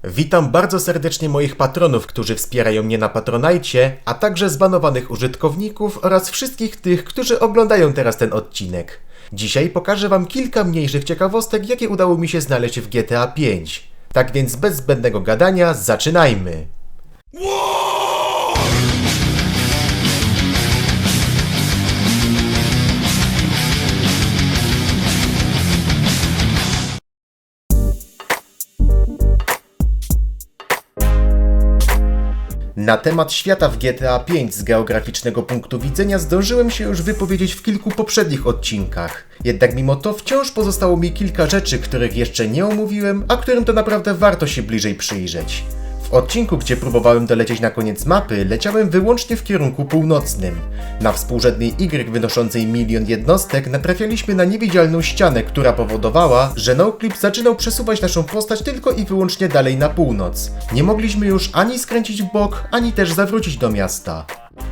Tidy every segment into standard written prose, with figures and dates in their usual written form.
Witam bardzo serdecznie moich patronów, którzy wspierają mnie na Patronajcie, a także zbanowanych użytkowników oraz wszystkich tych, którzy oglądają teraz ten odcinek. Dzisiaj pokażę wam kilka mniejszych ciekawostek, jakie udało mi się znaleźć w GTA 5. Tak więc bez zbędnego gadania, zaczynajmy! Na temat świata w GTA 5 z geograficznego punktu widzenia zdążyłem się już wypowiedzieć w kilku poprzednich odcinkach. Jednak mimo to wciąż pozostało mi kilka rzeczy, których jeszcze nie omówiłem, a którym to naprawdę warto się bliżej przyjrzeć. W odcinku, gdzie próbowałem dolecieć na koniec mapy, leciałem wyłącznie w kierunku północnym. Na współrzędnej Y wynoszącej 1 000 000 jednostek natrafialiśmy na niewidzialną ścianę, która powodowała, że NoClip zaczynał przesuwać naszą postać tylko i wyłącznie dalej na północ. Nie mogliśmy już ani skręcić w bok, ani też zawrócić do miasta.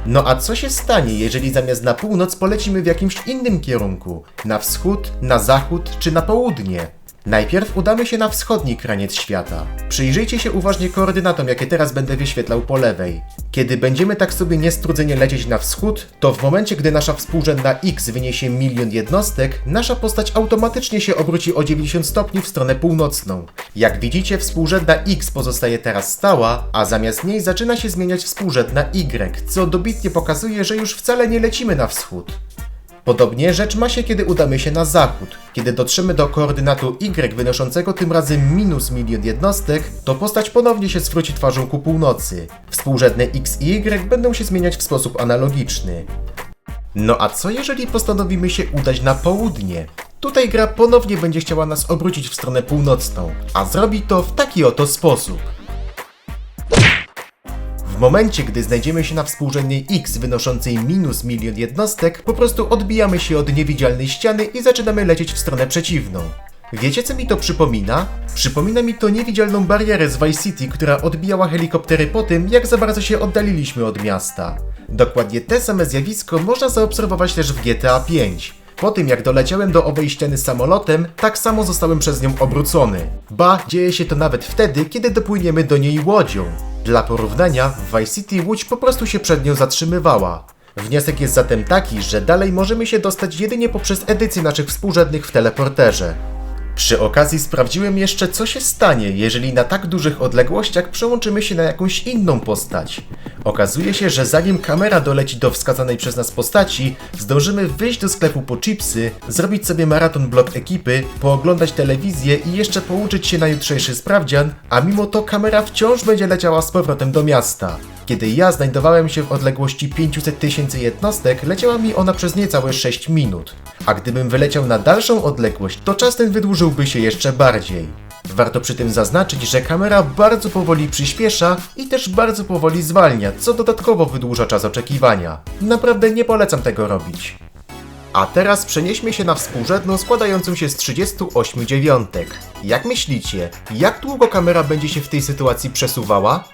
No a co się stanie, jeżeli zamiast na północ polecimy w jakimś innym kierunku? Na wschód, na zachód czy na południe? Najpierw udamy się na wschodni kraniec świata. Przyjrzyjcie się uważnie koordynatom, jakie teraz będę wyświetlał po lewej. Kiedy będziemy tak sobie niestrudzenie lecieć na wschód, to w momencie, gdy nasza współrzędna X wyniesie 1 000 000 jednostek, nasza postać automatycznie się obróci o 90 stopni w stronę północną. Jak widzicie, współrzędna X pozostaje teraz stała, a zamiast niej zaczyna się zmieniać współrzędna Y, co dobitnie pokazuje, że już wcale nie lecimy na wschód. Podobnie rzecz ma się, kiedy udamy się na zachód. Kiedy dotrzemy do koordynatu Y wynoszącego tym razem -1 000 000 jednostek, to postać ponownie się zwróci twarzą ku północy. Współrzędne X i Y będą się zmieniać w sposób analogiczny. No a co jeżeli postanowimy się udać na południe? Tutaj gra ponownie będzie chciała nas obrócić w stronę północną, a zrobi to w taki oto sposób. W momencie, gdy znajdziemy się na współrzędnej X wynoszącej -1 000 000 jednostek, po prostu odbijamy się od niewidzialnej ściany i zaczynamy lecieć w stronę przeciwną. Wiecie, co mi to przypomina? Przypomina mi to niewidzialną barierę z Vice City, która odbijała helikoptery po tym, jak za bardzo się oddaliliśmy od miasta. Dokładnie te same zjawisko można zaobserwować też w GTA 5. Po tym, jak doleciałem do owej ściany samolotem, tak samo zostałem przez nią obrócony. Ba, dzieje się to nawet wtedy, kiedy dopłyniemy do niej łodzią. Dla porównania, w Vice City łódź po prostu się przed nią zatrzymywała. Wniosek jest zatem taki, że dalej możemy się dostać jedynie poprzez edycję naszych współrzędnych w teleporterze. Przy okazji sprawdziłem jeszcze, co się stanie, jeżeli na tak dużych odległościach przełączymy się na jakąś inną postać. Okazuje się, że zanim kamera doleci do wskazanej przez nas postaci, zdążymy wyjść do sklepu po chipsy, zrobić sobie maraton blok ekipy, pooglądać telewizję i jeszcze pouczyć się na jutrzejszy sprawdzian, a mimo to kamera wciąż będzie leciała z powrotem do miasta. Kiedy ja znajdowałem się w odległości 500 000 jednostek, leciała mi ona przez niecałe 6 minut. A gdybym wyleciał na dalszą odległość, to czas ten wydłużyłby się jeszcze bardziej. Warto przy tym zaznaczyć, że kamera bardzo powoli przyspiesza i też bardzo powoli zwalnia, co dodatkowo wydłuża czas oczekiwania. Naprawdę nie polecam tego robić. A teraz przenieśmy się na współrzędną składającą się z 38 dziewiątek. Jak myślicie, jak długo kamera będzie się w tej sytuacji przesuwała?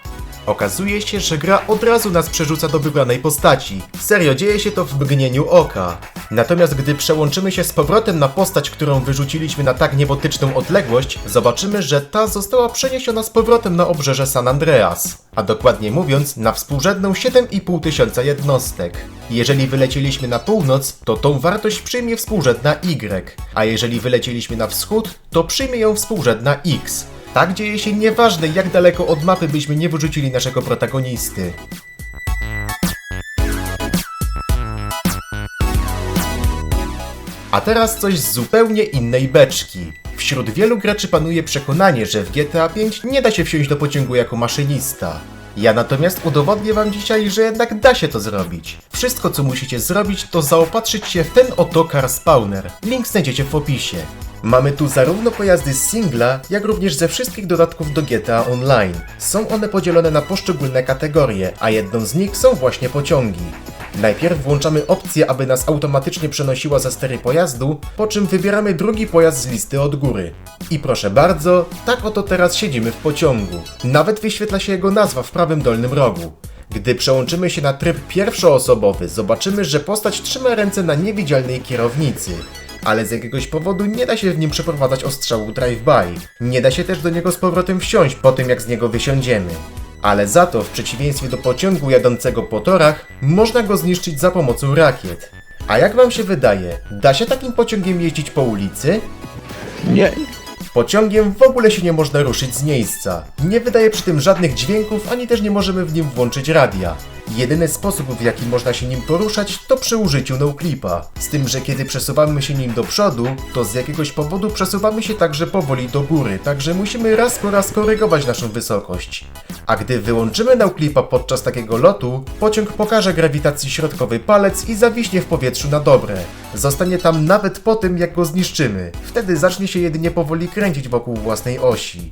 Okazuje się, że gra od razu nas przerzuca do wybranej postaci. Serio, dzieje się to w mgnieniu oka. Natomiast gdy przełączymy się z powrotem na postać, którą wyrzuciliśmy na tak niebotyczną odległość, zobaczymy, że ta została przeniesiona z powrotem na obrzeże San Andreas. A dokładnie mówiąc, na współrzędną 7500 jednostek. Jeżeli wylecieliśmy na północ, to tą wartość przyjmie współrzędna Y, a jeżeli wylecieliśmy na wschód, to przyjmie ją współrzędna X. Tak dzieje się nieważne, jak daleko od mapy byśmy nie wyrzucili naszego protagonisty. A teraz coś z zupełnie innej beczki. Wśród wielu graczy panuje przekonanie, że w GTA 5 nie da się wsiąść do pociągu jako maszynista. Ja natomiast udowodnię wam dzisiaj, że jednak da się to zrobić. Wszystko, co musicie zrobić, to zaopatrzyć się w ten oto car spawner. Link znajdziecie w opisie. Mamy tu zarówno pojazdy z singla, jak również ze wszystkich dodatków do GTA Online. Są one podzielone na poszczególne kategorie, a jedną z nich są właśnie pociągi. Najpierw włączamy opcję, aby nas automatycznie przenosiła za stery pojazdu, po czym wybieramy drugi pojazd z listy od góry. I proszę bardzo, tak oto teraz siedzimy w pociągu. Nawet wyświetla się jego nazwa w prawym dolnym rogu. Gdy przełączymy się na tryb pierwszoosobowy, zobaczymy, że postać trzyma ręce na niewidzialnej kierownicy. ale z jakiegoś powodu nie da się w nim przeprowadzać ostrzału drive-by. Nie da się też do niego z powrotem wsiąść po tym, jak z niego wysiądziemy. Ale za to, w przeciwieństwie do pociągu jadącego po torach, można go zniszczyć za pomocą rakiet. A jak wam się wydaje, da się takim pociągiem jeździć po ulicy? Nie. Pociągiem w ogóle się nie można ruszyć z miejsca. Nie wydaje przy tym żadnych dźwięków, ani też nie możemy w nim włączyć radia. Jedyny sposób, w jaki można się nim poruszać, to przy użyciu noclipa. Z tym, że kiedy przesuwamy się nim do przodu, to z jakiegoś powodu przesuwamy się także powoli do góry, także musimy raz po raz korygować naszą wysokość. A gdy wyłączymy noclipa podczas takiego lotu, pociąg pokaże grawitacji środkowy palec i zawiśnie w powietrzu na dobre. Zostanie tam nawet po tym, jak go zniszczymy. Wtedy zacznie się jedynie powoli kręcić wokół własnej osi.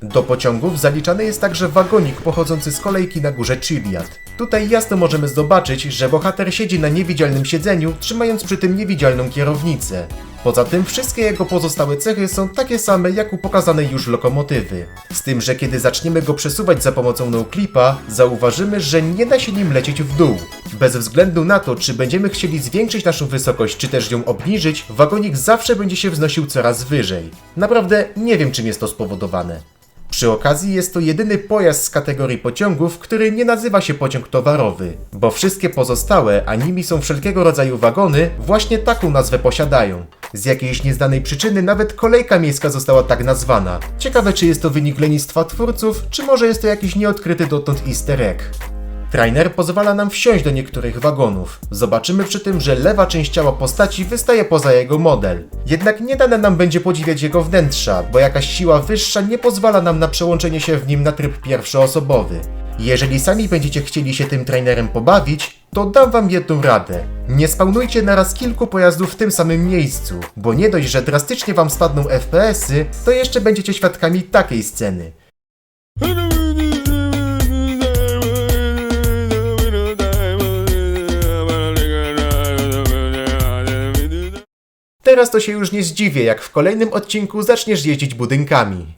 Do pociągów zaliczany jest także wagonik pochodzący z kolejki na górze Chiliad. Tutaj jasno możemy zobaczyć, że bohater siedzi na niewidzialnym siedzeniu, trzymając przy tym niewidzialną kierownicę. Poza tym wszystkie jego pozostałe cechy są takie same jak u pokazanej już lokomotywy. Z tym, że kiedy zaczniemy go przesuwać za pomocą noclipa, zauważymy, że nie da się nim lecieć w dół. Bez względu na to, czy będziemy chcieli zwiększyć naszą wysokość, czy też ją obniżyć, wagonik zawsze będzie się wznosił coraz wyżej. Naprawdę nie wiem, czym jest to spowodowane. Przy okazji jest to jedyny pojazd z kategorii pociągów, który nie nazywa się pociąg towarowy, bo wszystkie pozostałe, a nimi są wszelkiego rodzaju wagony, właśnie taką nazwę posiadają. Z jakiejś nieznanej przyczyny nawet kolejka miejska została tak nazwana. Ciekawe, czy jest to wynik lenistwa twórców, czy może jest to jakiś nieodkryty dotąd easter egg. Trainer pozwala nam wsiąść do niektórych wagonów. Zobaczymy przy tym, że lewa część ciała postaci wystaje poza jego model. Jednak nie dane nam będzie podziwiać jego wnętrza, bo jakaś siła wyższa nie pozwala nam na przełączenie się w nim na tryb pierwszoosobowy. Jeżeli sami będziecie chcieli się tym trainerem pobawić, to dam wam jedną radę. Nie spawnujcie naraz kilku pojazdów w tym samym miejscu, bo nie dość, że drastycznie wam spadną FPS-y, to jeszcze będziecie świadkami takiej sceny. Teraz to się już nie zdziwię, jak w kolejnym odcinku zaczniesz jeździć budynkami.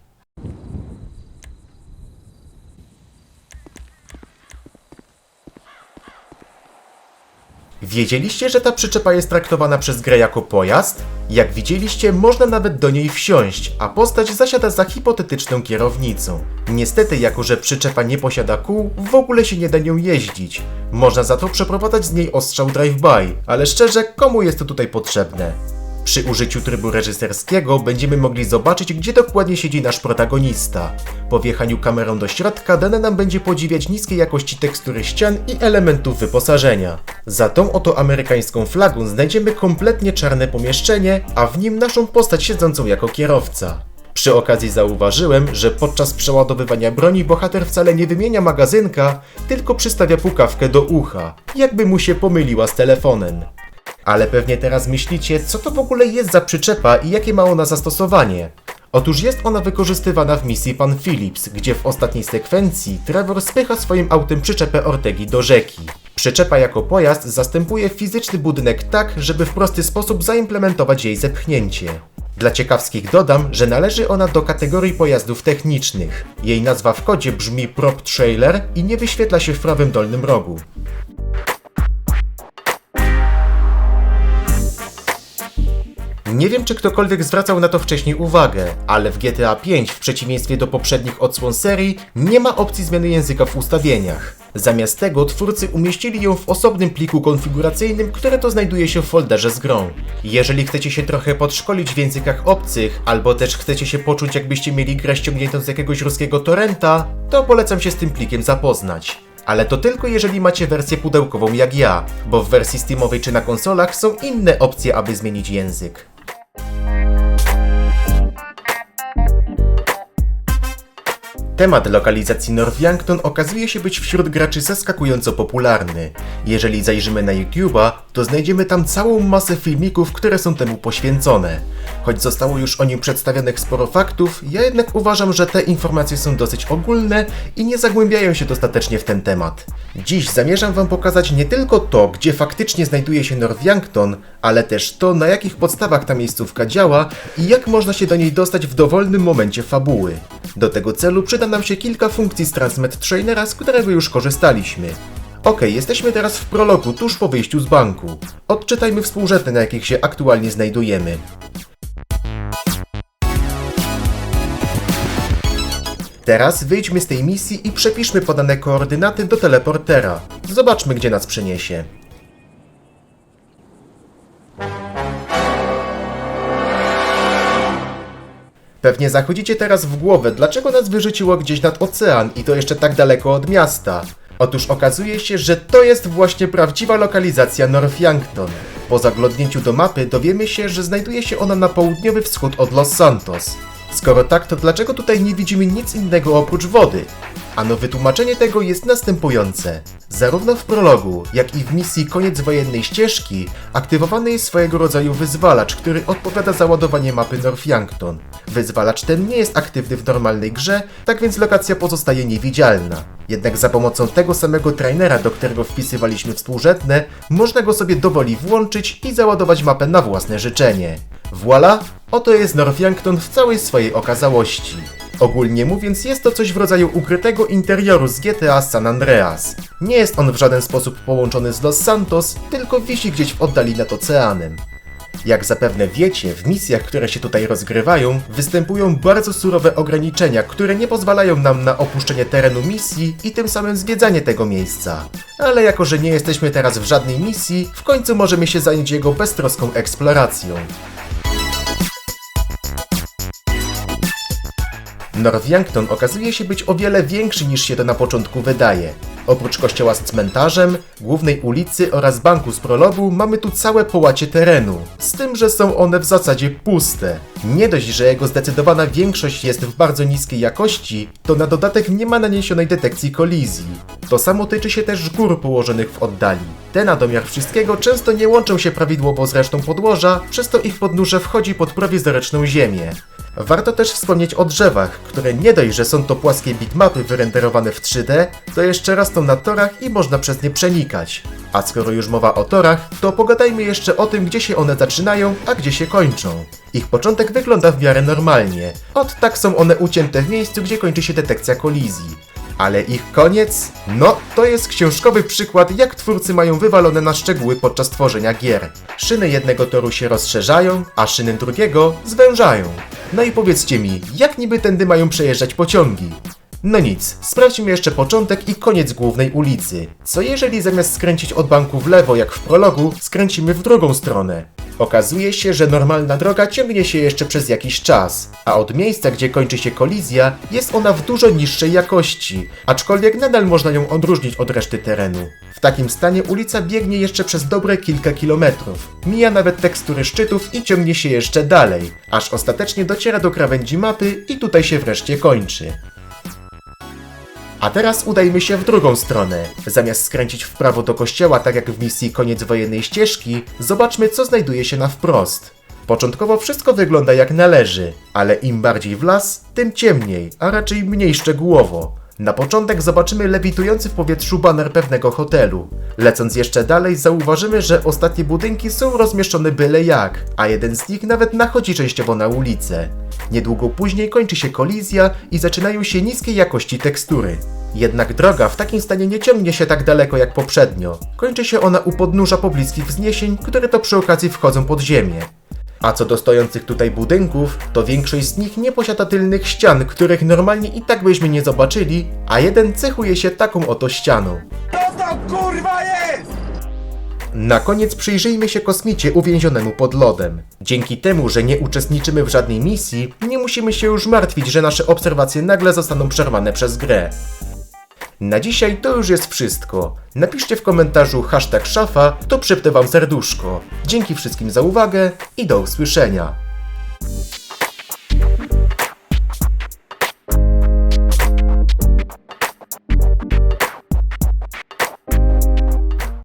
Wiedzieliście, że ta przyczepa jest traktowana przez grę jako pojazd? Jak widzieliście, można nawet do niej wsiąść, a postać zasiada za hipotetyczną kierownicą. Niestety, jako że przyczepa nie posiada kół, w ogóle się nie da nią jeździć. Można za to przeprowadzać z niej ostrzał drive-by, ale szczerze, komu jest to tutaj potrzebne? Przy użyciu trybu reżyserskiego będziemy mogli zobaczyć, gdzie dokładnie siedzi nasz protagonista. Po wjechaniu kamerą do środka dane nam będzie podziwiać niskiej jakości tekstury ścian i elementów wyposażenia. Za tą oto amerykańską flagą znajdziemy kompletnie czarne pomieszczenie, a w nim naszą postać siedzącą jako kierowca. Przy okazji zauważyłem, że podczas przeładowywania broni bohater wcale nie wymienia magazynka, tylko przystawia pukawkę do ucha, jakby mu się pomyliła z telefonem. Ale pewnie teraz myślicie, co to w ogóle jest za przyczepa i jakie ma ona zastosowanie. Otóż jest ona wykorzystywana w misji Pan Phillips, gdzie w ostatniej sekwencji Trevor spycha swoim autem przyczepę Ortegi do rzeki. Przyczepa jako pojazd zastępuje fizyczny budynek tak, żeby w prosty sposób zaimplementować jej zepchnięcie. Dla ciekawskich dodam, że należy ona do kategorii pojazdów technicznych. Jej nazwa w kodzie brzmi Prop Trailer i nie wyświetla się w prawym dolnym rogu. Nie wiem, czy ktokolwiek zwracał na to wcześniej uwagę, ale w GTA 5, w przeciwieństwie do poprzednich odsłon serii, nie ma opcji zmiany języka w ustawieniach. Zamiast tego twórcy umieścili ją w osobnym pliku konfiguracyjnym, które to znajduje się w folderze z grą. Jeżeli chcecie się trochę podszkolić w językach obcych, albo też chcecie się poczuć, jakbyście mieli grę ściągniętą z jakiegoś ruskiego torrenta, to polecam się z tym plikiem zapoznać. Ale to tylko jeżeli macie wersję pudełkową jak ja, bo w wersji steamowej czy na konsolach są inne opcje, aby zmienić język. Temat lokalizacji North Yankton okazuje się być wśród graczy zaskakująco popularny. Jeżeli zajrzymy na YouTube'a, to znajdziemy tam całą masę filmików, które są temu poświęcone. Choć zostało już o nim przedstawionych sporo faktów, ja jednak uważam, że te informacje są dosyć ogólne i nie zagłębiają się dostatecznie w ten temat. Dziś zamierzam wam pokazać nie tylko to, gdzie faktycznie znajduje się North Yankton, ale też to, na jakich podstawach ta miejscówka działa i jak można się do niej dostać w dowolnym momencie fabuły. Do tego celu przyda nam się kilka funkcji z Transmet Trainera, z którego już korzystaliśmy. Okej, jesteśmy teraz w prologu, tuż po wyjściu z banku. Odczytajmy współrzędne, na jakich się aktualnie znajdujemy. Teraz wyjdźmy z tej misji i przepiszmy podane koordynaty do teleportera. Zobaczmy, gdzie nas przeniesie. Pewnie zachodzicie teraz w głowę, dlaczego nas wyrzuciło gdzieś nad ocean i to jeszcze tak daleko od miasta. Otóż okazuje się, że to jest właśnie prawdziwa lokalizacja North Yankton. Po zaglądnięciu do mapy dowiemy się, że znajduje się ona na południowy wschód od Los Santos. Skoro tak, to dlaczego tutaj nie widzimy nic innego oprócz wody? Ano wytłumaczenie tego jest następujące. Zarówno w prologu, jak i w misji Koniec wojennej ścieżki aktywowany jest swojego rodzaju wyzwalacz, który odpowiada za ładowanie mapy North Yankton. Wyzwalacz ten nie jest aktywny w normalnej grze, tak więc lokacja pozostaje niewidzialna. Jednak za pomocą tego samego trainera, do którego wpisywaliśmy współrzędne, można go sobie dowoli włączyć i załadować mapę na własne życzenie. Voila! Oto jest North Yankton w całej swojej okazałości. Ogólnie mówiąc, jest to coś w rodzaju ukrytego interioru z GTA San Andreas. Nie jest on w żaden sposób połączony z Los Santos, tylko wisi gdzieś w oddali nad oceanem. Jak zapewne wiecie, w misjach, które się tutaj rozgrywają, występują bardzo surowe ograniczenia, które nie pozwalają nam na opuszczenie terenu misji i tym samym zwiedzanie tego miejsca. Ale jako, że nie jesteśmy teraz w żadnej misji, w końcu możemy się zająć jego beztroską eksploracją. North Yankton okazuje się być o wiele większy niż się to na początku wydaje. Oprócz kościoła z cmentarzem, głównej ulicy oraz banku z prologu mamy tu całe połacie terenu, z tym, że są one w zasadzie puste. Nie dość, że jego zdecydowana większość jest w bardzo niskiej jakości, to na dodatek nie ma naniesionej detekcji kolizji. To samo tyczy się też gór położonych w oddali. Te na domiar wszystkiego często nie łączą się prawidłowo z resztą podłoża, przez to ich podnóże wchodzi pod prowizoryczną ziemię. Warto też wspomnieć o drzewach, które nie dość, że są to płaskie bitmapy wyrenderowane w 3D, to jeszcze rosną na torach i można przez nie przenikać. A skoro już mowa o torach, to pogadajmy jeszcze o tym, gdzie się one zaczynają, a gdzie się kończą. Ich początek wygląda w miarę normalnie. Tak są one ucięte w miejscu, gdzie kończy się detekcja kolizji. Ale ich koniec? No, to jest książkowy przykład, jak twórcy mają wywalone na szczegóły podczas tworzenia gier. Szyny jednego toru się rozszerzają, a szyny drugiego zwężają. No i powiedzcie mi, jak niby tędy mają przejeżdżać pociągi? No nic, sprawdźmy jeszcze początek i koniec głównej ulicy. Co jeżeli zamiast skręcić od banku w lewo jak w prologu, skręcimy w drugą stronę? Okazuje się, że normalna droga ciągnie się jeszcze przez jakiś czas, a od miejsca, gdzie kończy się kolizja, jest ona w dużo niższej jakości, aczkolwiek nadal można ją odróżnić od reszty terenu. W takim stanie ulica biegnie jeszcze przez dobre kilka kilometrów, mija nawet tekstury szczytów i ciągnie się jeszcze dalej, aż ostatecznie dociera do krawędzi mapy i tutaj się wreszcie kończy. A teraz udajmy się w drugą stronę. Zamiast skręcić w prawo do kościoła, tak jak w misji Koniec wojennej ścieżki, zobaczmy, co znajduje się na wprost. Początkowo wszystko wygląda jak należy, ale im bardziej w las, tym ciemniej, a raczej mniej szczegółowo. Na początek zobaczymy lewitujący w powietrzu baner pewnego hotelu. Lecąc jeszcze dalej, zauważymy, że ostatnie budynki są rozmieszczone byle jak, a jeden z nich nawet nachodzi częściowo na ulicę. Niedługo później kończy się kolizja i zaczynają się niskiej jakości tekstury. Jednak droga w takim stanie nie ciągnie się tak daleko jak poprzednio. Kończy się ona u podnóża pobliskich wzniesień, które to przy okazji wchodzą pod ziemię. A co do stojących tutaj budynków, to większość z nich nie posiada tylnych ścian, których normalnie i tak byśmy nie zobaczyli, a jeden cechuje się taką oto ścianą. Co to kurwa jest?! Na koniec przyjrzyjmy się kosmicie uwięzionemu pod lodem. Dzięki temu, że nie uczestniczymy w żadnej misji, nie musimy się już martwić, że nasze obserwacje nagle zostaną przerwane przez grę. Na dzisiaj to już jest wszystko. Napiszcie w komentarzu #szafa, to przypnę wam serduszko. Dzięki wszystkim za uwagę i do usłyszenia.